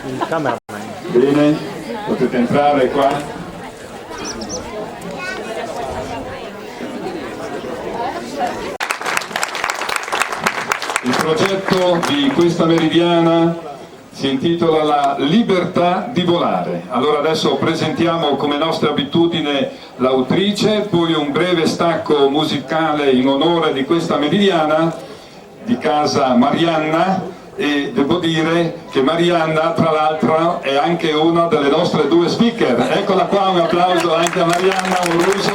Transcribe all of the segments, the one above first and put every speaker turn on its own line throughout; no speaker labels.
Il cameraman.
Bene, potete entrare qua. Il progetto di questa meridiana si intitola La libertà di volare. Allora adesso presentiamo come nostra abitudine l'autrice, poi un breve stacco musicale in onore di questa meridiana di casa Marianna, e devo dire che Marianna tra l'altro è anche una delle nostre due speaker. Eccola qua, un applauso anche a Marianna Moruso,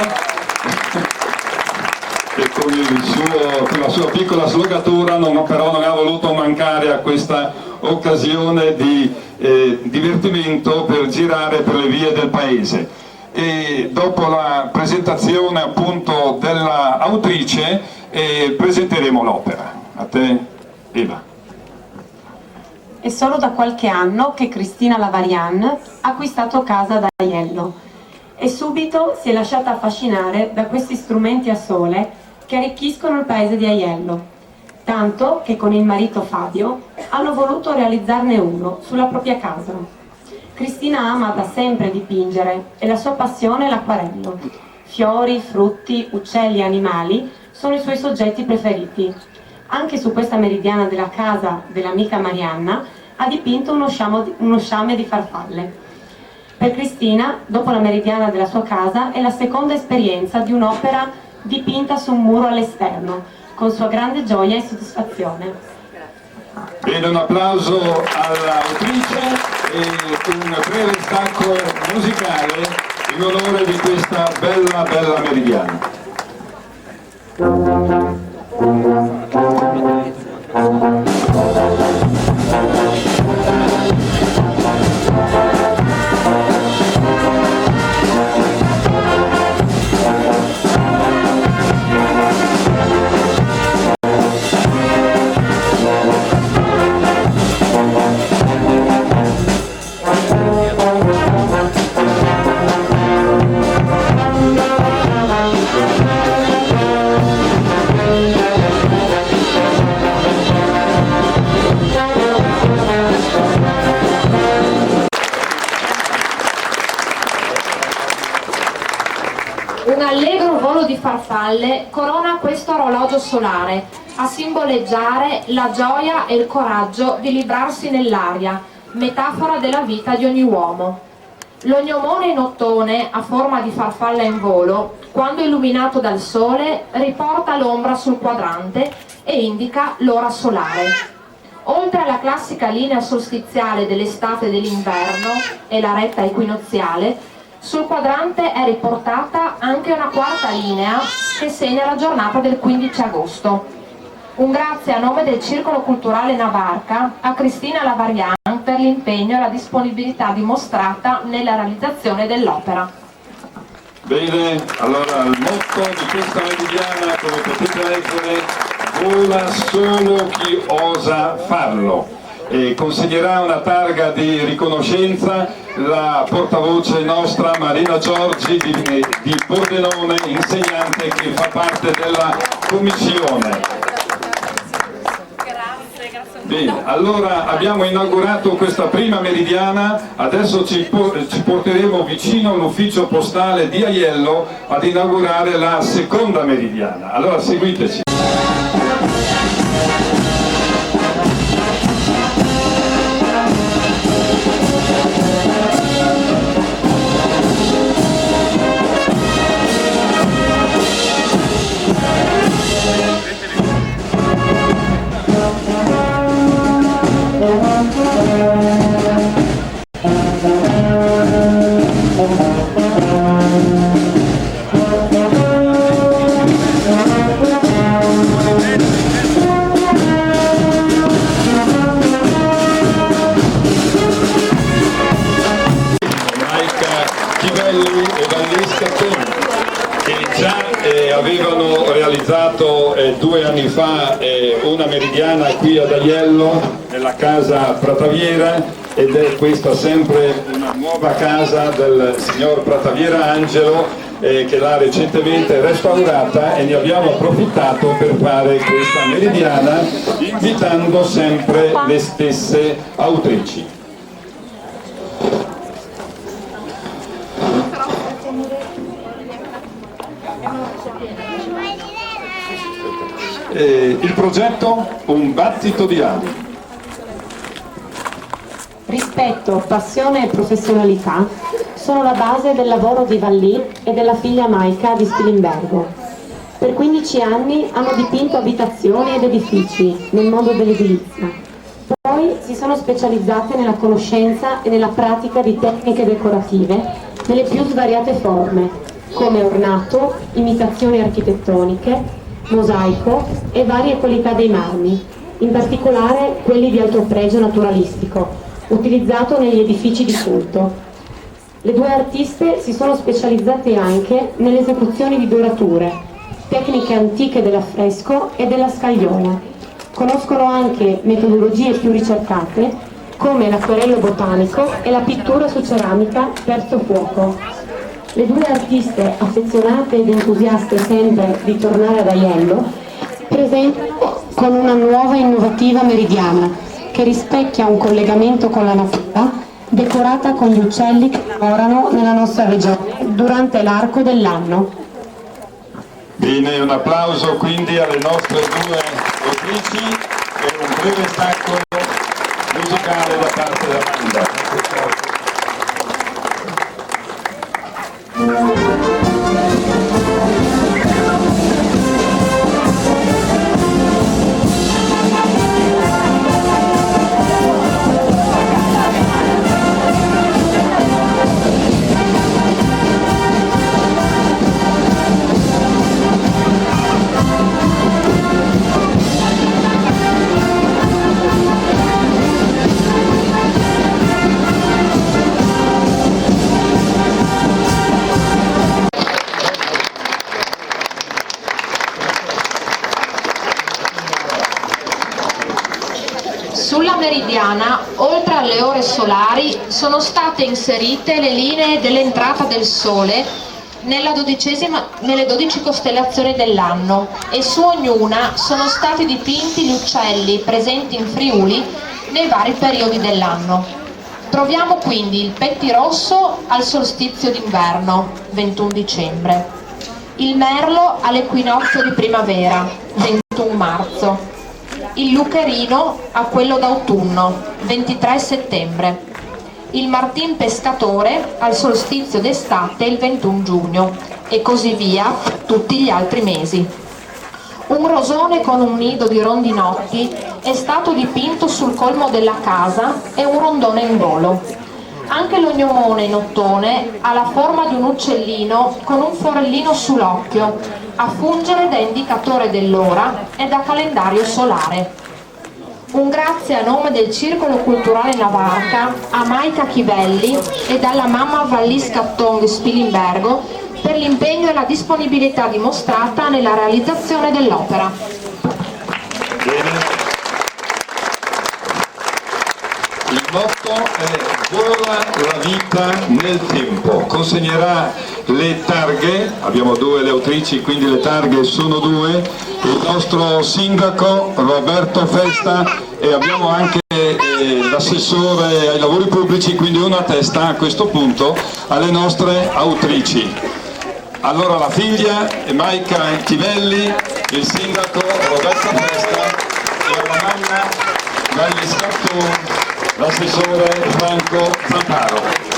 che con la sua piccola slogatura però non ha voluto mancare a questa occasione di divertimento per girare per le vie del paese. E dopo la presentazione appunto dell'autrice presenteremo l'opera. A te, Eva.
È solo da qualche anno che Cristina Lavarian ha acquistato casa da Aiello e subito si è lasciata affascinare da questi strumenti a sole che arricchiscono il paese di Aiello, tanto che con il marito Fabio hanno voluto realizzarne uno sulla propria casa. Cristina ama da sempre dipingere e la sua passione è l'acquarello. Fiori, frutti, uccelli e animali sono i suoi soggetti preferiti. Anche su questa meridiana della casa dell'amica Marianna ha dipinto uno sciame di farfalle. Per Cristina, dopo la meridiana della sua casa, è la seconda esperienza di un'opera dipinta su un muro all'esterno, con sua grande gioia e soddisfazione.
Bene, un applauso all'autrice e un breve stacco musicale in onore di questa bella meridiana.
Un allegro volo di farfalle corona questo orologio solare a simboleggiare la gioia e il coraggio di librarsi nell'aria, metafora della vita di ogni uomo. L'ognomone in ottone a forma di farfalla in volo, quando illuminato dal sole, riporta l'ombra sul quadrante e indica l'ora solare. Oltre alla classica linea solstiziale dell'estate e dell'inverno e la retta equinoziale, sul quadrante è riportata anche una quarta linea che segna la giornata del 15 agosto. Un grazie a nome del Circolo Culturale Navarca a Cristina Lavarian per l'impegno e la disponibilità dimostrata nella realizzazione dell'opera.
Bene, allora il motto di questa meridiana, come potete leggere, vola solo chi osa farlo. E consegnerà una targa di riconoscenza la portavoce nostra Marina Giorgi di Pordenone, insegnante che fa parte della commissione. Bene, allora abbiamo inaugurato questa prima meridiana, adesso ci porteremo vicino all'ufficio postale di Aiello ad inaugurare la seconda meridiana. Allora seguiteci. Avevano realizzato 2 anni fa una meridiana qui ad Aiello, nella casa Prataviera, ed è questa sempre una nuova casa del signor Prataviera Angelo, che l'ha recentemente restaurata e ne abbiamo approfittato per fare questa meridiana invitando sempre le stesse autrici. Il progetto Un battito di ali.
Rispetto, passione e professionalità sono la base del lavoro di Vallì e della figlia Maika di Spilimbergo. Per 15 anni hanno dipinto abitazioni ed edifici nel mondo dell'edilizia. Poi si sono specializzate nella conoscenza e nella pratica di tecniche decorative nelle più svariate forme, come ornato, imitazioni architettoniche, mosaico e varie qualità dei marmi, in particolare quelli di alto pregio naturalistico, utilizzato negli edifici di culto. Le due artiste si sono specializzate anche nelle esecuzioni di dorature, tecniche antiche dell'affresco e della scagliola. Conoscono anche metodologie più ricercate come l'acquarello botanico e la pittura su ceramica terzo fuoco. Le due artiste, affezionate ed entusiaste sempre di tornare ad Aiello, presentano con una nuova e innovativa meridiana che rispecchia un collegamento con la natura, decorata con gli uccelli che lavorano nella nostra regione durante l'arco dell'anno.
Bene, un applauso quindi alle nostre due autrici e un breve stacco musicale da parte della banda.
Sulla meridiana, oltre alle ore solari, sono state inserite le linee dell'entrata del Sole nelle 12 costellazioni dell'anno e su ognuna sono stati dipinti gli uccelli presenti in Friuli nei vari periodi dell'anno. Troviamo quindi il pettirosso al solstizio d'inverno, 21 dicembre, il merlo all'equinozio di primavera, 21 marzo, il lucherino a quello d'autunno, 23 settembre, il martin pescatore al solstizio d'estate, il 21 giugno, e così via tutti gli altri mesi. Un rosone con un nido di rondinotti è stato dipinto sul colmo della casa e un rondone in volo. Anche l'ognomone in ottone ha la forma di un uccellino con un forellino sull'occhio, a fungere da indicatore dell'ora e da calendario solare. Un grazie a nome del Circolo Culturale Navarca a Maika Chivelli e alla mamma Vallì Scattong Spilimbergo per l'impegno e la disponibilità dimostrata nella realizzazione dell'opera.
Bene. Il motto è Vola la vita nel tempo. Consegnerà le targhe, abbiamo due le autrici, quindi le targhe sono due, il nostro sindaco Roberto Festa e abbiamo anche l'assessore ai lavori pubblici, quindi uno a testa a questo punto alle nostre autrici. Allora la figlia è Maika Chivelli, il sindaco Roberto Festa e alla mamma Vallì Scattong l'assessore Franco Zamparo.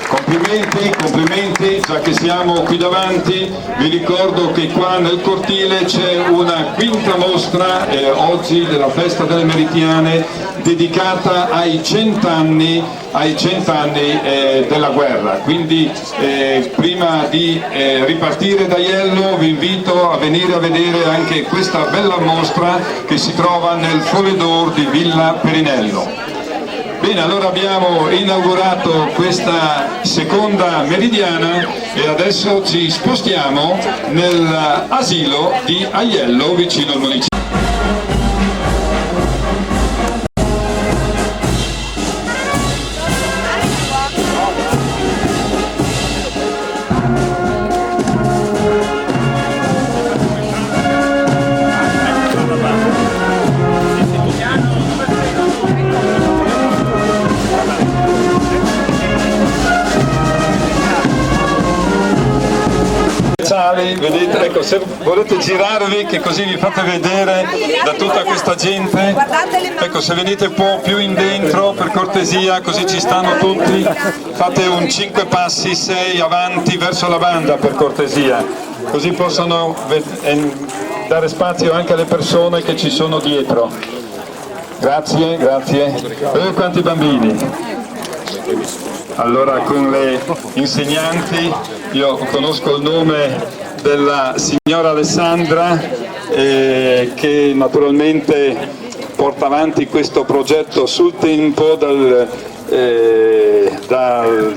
Complimenti, complimenti, già che siamo qui davanti, vi ricordo che qua nel cortile c'è una quinta mostra oggi della Festa delle Meritiane dedicata ai 100 anni della guerra, quindi prima di ripartire da Aiello vi invito a venire a vedere anche questa bella mostra che si trova nel Foledor di Villa Perinello. Bene, allora abbiamo inaugurato questa seconda meridiana e adesso ci spostiamo nell'asilo di Aiello vicino al municipio. musicali, vedete, ecco, se volete girarvi che così vi fate vedere da tutta questa gente, ecco, se venite un po' più in dentro per cortesia, così ci stanno tutti, fate un 5 passi, 6 avanti verso la banda per cortesia, così possono dare spazio anche alle persone che ci sono dietro. Grazie, grazie. Quanti bambini? Allora, con le insegnanti, io conosco il nome della signora Alessandra che naturalmente porta avanti questo progetto sul tempo dal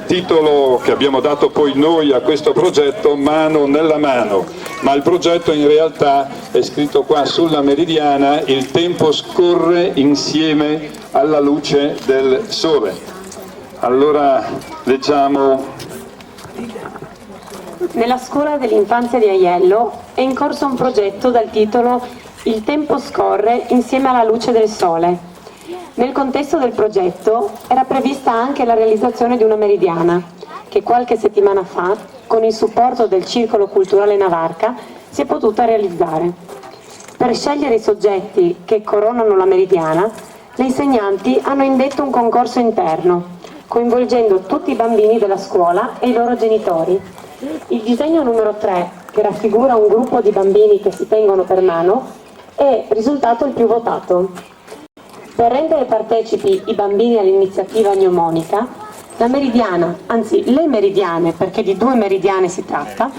titolo che abbiamo dato poi noi a questo progetto, Mano nella mano, ma il progetto in realtà è scritto qua sulla meridiana: il tempo scorre insieme alla luce del sole. Allora leggiamo.
Nella scuola dell'infanzia di Aiello è in corso un progetto dal titolo Il tempo scorre insieme alla luce del sole. Nel contesto del progetto era prevista anche la realizzazione di una meridiana che qualche settimana fa, con il supporto del Circolo Culturale Navarca, si è potuta realizzare. Per scegliere i soggetti che coronano la meridiana, le insegnanti hanno indetto un concorso interno, coinvolgendo tutti i bambini della scuola e i loro genitori. Il disegno numero 3, che raffigura un gruppo di bambini che si tengono per mano, è risultato il più votato. Per rendere partecipi i bambini all'iniziativa gnomonica, la meridiana, anzi le meridiane, perché di 2 meridiane si tratta,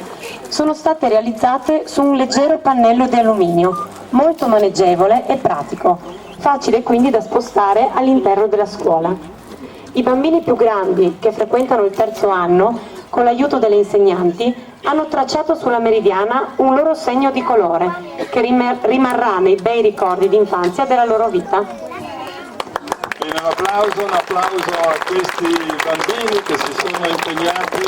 sono state realizzate su un leggero pannello di alluminio, molto maneggevole e pratico, facile quindi da spostare all'interno della scuola. I bambini più grandi, che frequentano il 3° anno, con l'aiuto delle insegnanti, hanno tracciato sulla meridiana un loro segno di colore, che rimarrà nei bei ricordi d'infanzia della loro vita.
Bene, un applauso a questi bambini che si sono impegnati,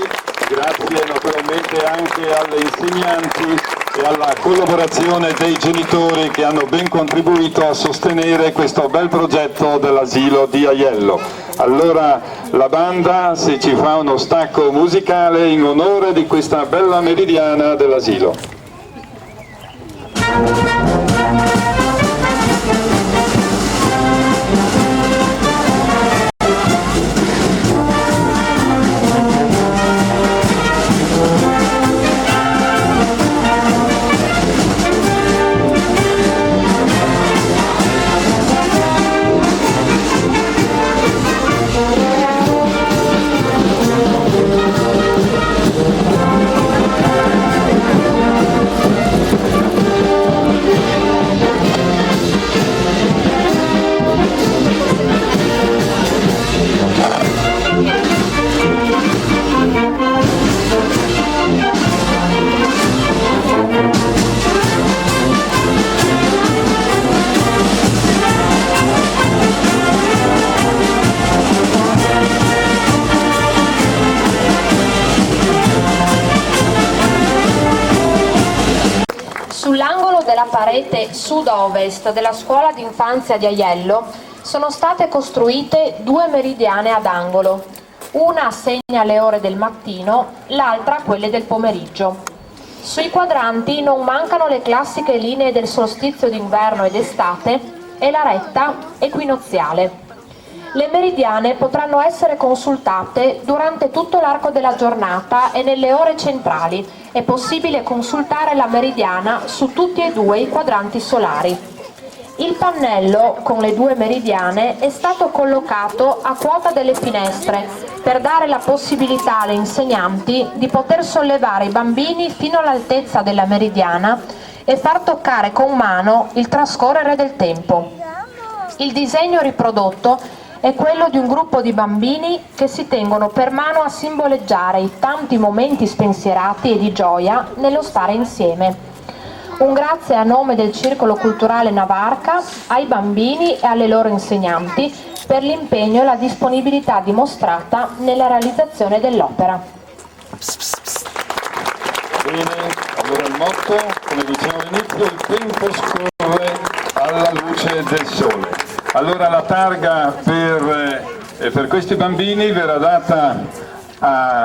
grazie naturalmente anche alle insegnanti e alla collaborazione dei genitori che hanno ben contribuito a sostenere questo bel progetto dell'asilo di Aiello. Allora la banda, se ci fa uno stacco musicale in onore di questa bella meridiana dell'asilo.
Sull'angolo della parete sud-ovest della scuola d'infanzia di Aiello sono state costruite 2 meridiane ad angolo. Una segna le ore del mattino, l'altra quelle del pomeriggio. Sui quadranti non mancano le classiche linee del solstizio d'inverno ed estate e la retta equinoziale. Le meridiane potranno essere consultate durante tutto l'arco della giornata e nelle ore centrali. È possibile consultare la meridiana su tutti e 2 i quadranti solari. Il pannello con le 2 meridiane è stato collocato a quota delle finestre per dare la possibilità alle insegnanti di poter sollevare i bambini fino all'altezza della meridiana e far toccare con mano il trascorrere del tempo. Il disegno riprodotto è quello di un gruppo di bambini che si tengono per mano a simboleggiare i tanti momenti spensierati e di gioia nello stare insieme. Un grazie a nome del Circolo Culturale Navarca, ai bambini e alle loro insegnanti per l'impegno e la disponibilità dimostrata nella realizzazione dell'opera.
Bene, allora il motto, come dicevo all'inizio, il tempo scorre alla luce del sole. Allora la targa per questi bambini verrà data a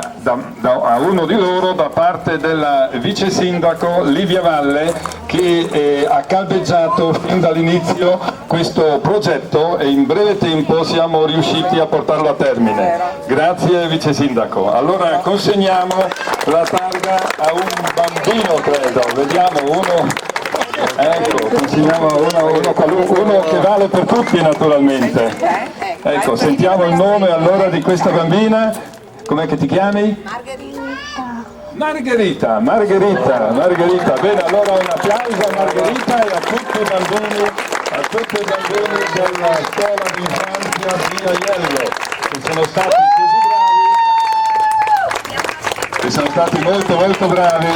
uno di loro da parte della vice sindaco Livia Valle, che ha caldeggiato fin dall'inizio questo progetto e in breve tempo siamo riusciti a portarlo a termine. Grazie vice sindaco. Allora consegniamo la targa a un bambino, credo, vediamo uno. Ecco, consegniamo uno che vale per tutti naturalmente. Ecco, sentiamo il nome allora di questa bambina. Com'è che ti chiami? Margherita. Margherita. Bene, allora un applauso a Margherita e a tutti i bambini della scuola di infanzia di Aiello, che sono stati così bravi, che sono stati molto bravi,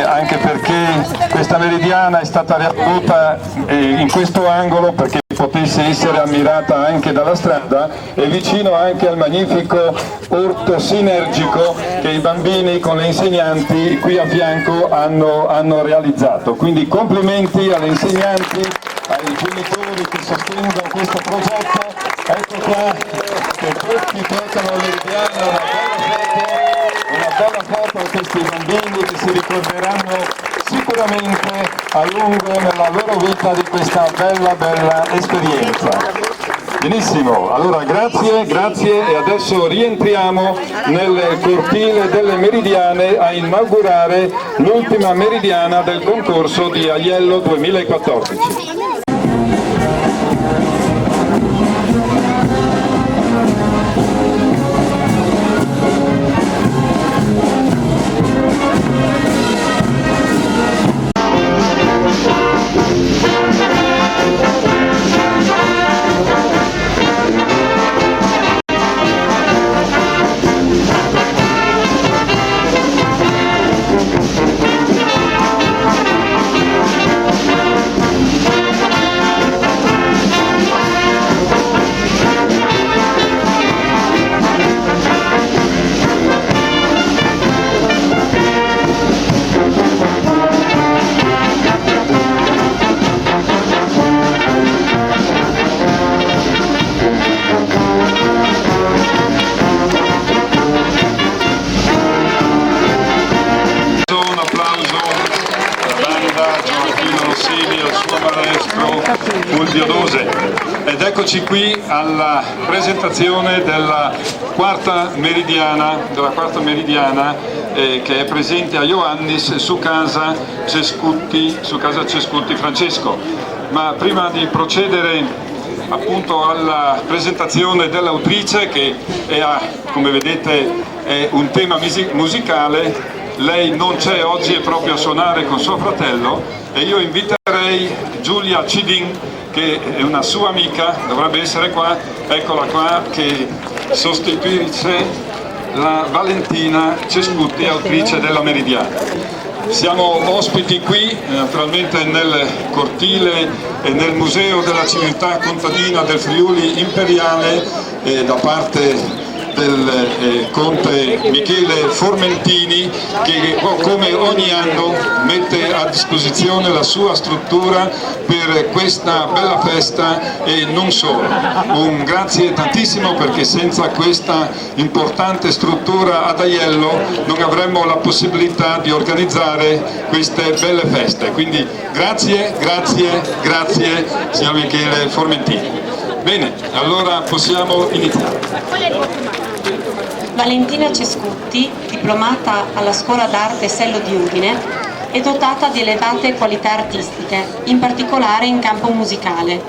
anche perché questa meridiana è stata riavuta in questo angolo perché potesse essere ammirata anche dalla strada e vicino anche al magnifico orto sinergico che i bambini con le insegnanti qui a fianco hanno realizzato. Quindi complimenti alle insegnanti, ai genitori che sostengono questo progetto. Ecco qua che tutti toccano la meridiana, una bella foto a questi bambini che si ricorderanno sicuramente a lungo nella loro vita di questa bella esperienza. Benissimo, allora grazie e adesso rientriamo nel cortile delle meridiane a inaugurare l'ultima meridiana del concorso di Aiello 2014. Ed eccoci qui alla presentazione della quarta meridiana che è presente a Ioannis su casa Cescutti Francesco. Ma prima di procedere appunto alla presentazione dell'autrice, che come vedete è un tema musicale, lei non c'è oggi, è proprio a suonare con suo fratello, e io inviterei Giulia Cidin, che è una sua amica, dovrebbe essere qua, eccola qua, che sostituisce la Valentina Cescutti, autrice della Meridiana. Siamo ospiti qui, naturalmente nel cortile e nel museo della civiltà contadina del Friuli Imperiale, da parte del conte Michele Formentini, che come ogni anno mette a disposizione la sua struttura per questa bella festa e non solo. Un grazie tantissimo, perché senza questa importante struttura ad Aiello non avremmo la possibilità di organizzare queste belle feste. Quindi grazie signor Michele Formentini. Bene, allora possiamo iniziare.
Valentina Cescutti, diplomata alla Scuola d'Arte Sello di Udine, è dotata di elevate qualità artistiche, in particolare in campo musicale.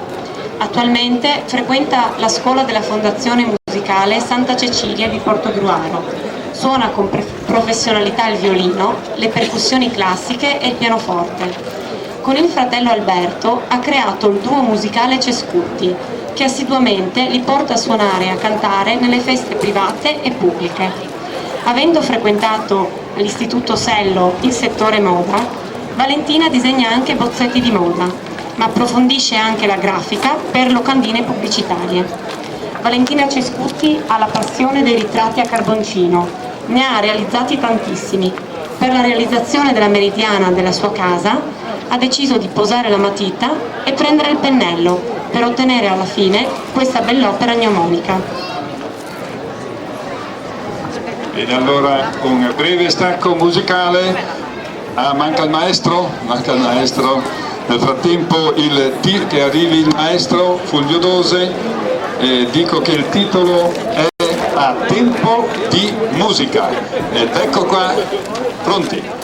Attualmente frequenta la scuola della Fondazione Musicale Santa Cecilia di Portogruaro. Suona con professionalità il violino, le percussioni classiche e il pianoforte. Con il fratello Alberto ha creato il duo musicale Cescutti, che assiduamente li porta a suonare e a cantare nelle feste private e pubbliche. Avendo frequentato all'Istituto Sello il settore moda, Valentina disegna anche bozzetti di moda, ma approfondisce anche la grafica per locandine pubblicitarie. Valentina Cescutti ha la passione dei ritratti a carboncino, ne ha realizzati tantissimi. Per la realizzazione della meridiana della sua casa ha deciso di posare la matita e prendere il pennello per ottenere alla fine questa bell'opera gnomonica.
Bene, allora un breve stacco musicale. Ah, manca il maestro? Manca il maestro. Nel frattempo che arrivi il maestro Fulvio Dose, dico che il titolo è A tempo di musica. Ed ecco qua, pronti.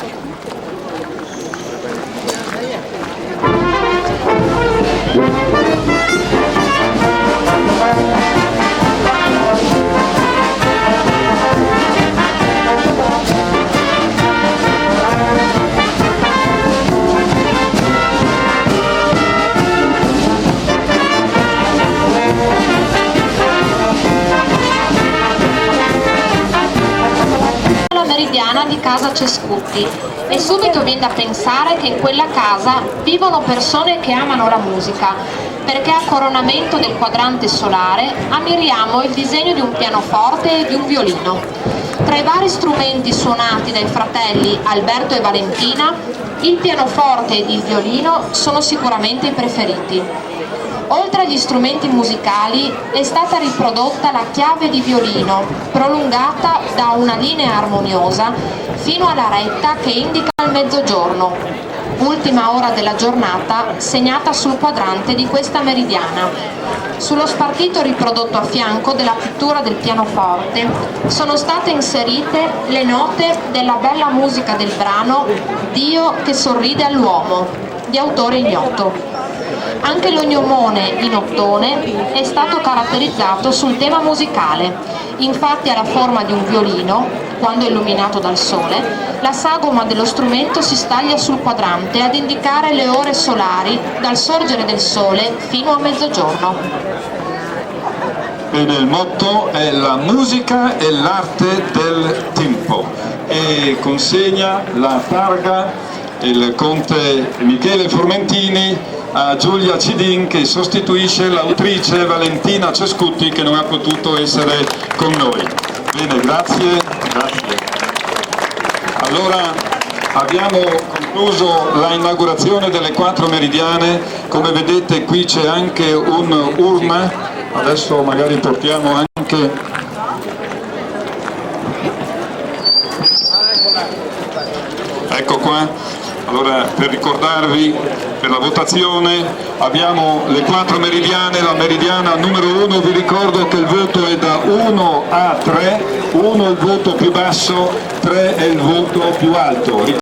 Meridiana di casa Cescutti, e subito viene da pensare che in quella casa vivono persone che amano la musica, perché a coronamento del quadrante solare ammiriamo il disegno di un pianoforte e di un violino. Tra i vari strumenti suonati dai fratelli Alberto e Valentina, il pianoforte ed il violino sono sicuramente i preferiti. Oltre agli strumenti musicali è stata riprodotta la chiave di violino, prolungata da una linea armoniosa fino alla retta che indica il mezzogiorno, ultima ora della giornata segnata sul quadrante di questa meridiana. Sullo spartito riprodotto a fianco della pittura del pianoforte sono state inserite le note della bella musica del brano Dio che sorride all'uomo, di autore ignoto. Anche l'ognomone in ottone è stato caratterizzato sul tema musicale, infatti ha la forma di un violino, quando illuminato dal sole, la sagoma dello strumento si staglia sul quadrante ad indicare le ore solari dal sorgere del sole fino a mezzogiorno.
Bene, il motto è la musica e l'arte del tempo, e consegna la targa il conte Michele Formentini a Giulia Cidin, che sostituisce l'autrice Valentina Cescutti, che non ha potuto essere con noi. Bene, grazie. Allora abbiamo concluso la inaugurazione delle 4 meridiane. Come vedete qui c'è anche un urma, adesso magari portiamo anche ecco qua. Allora, per ricordarvi, per la votazione abbiamo le 4 meridiane. La meridiana numero 1, vi ricordo che il voto è da 1 a 3, 1 è il voto più basso, 3 è il voto più alto.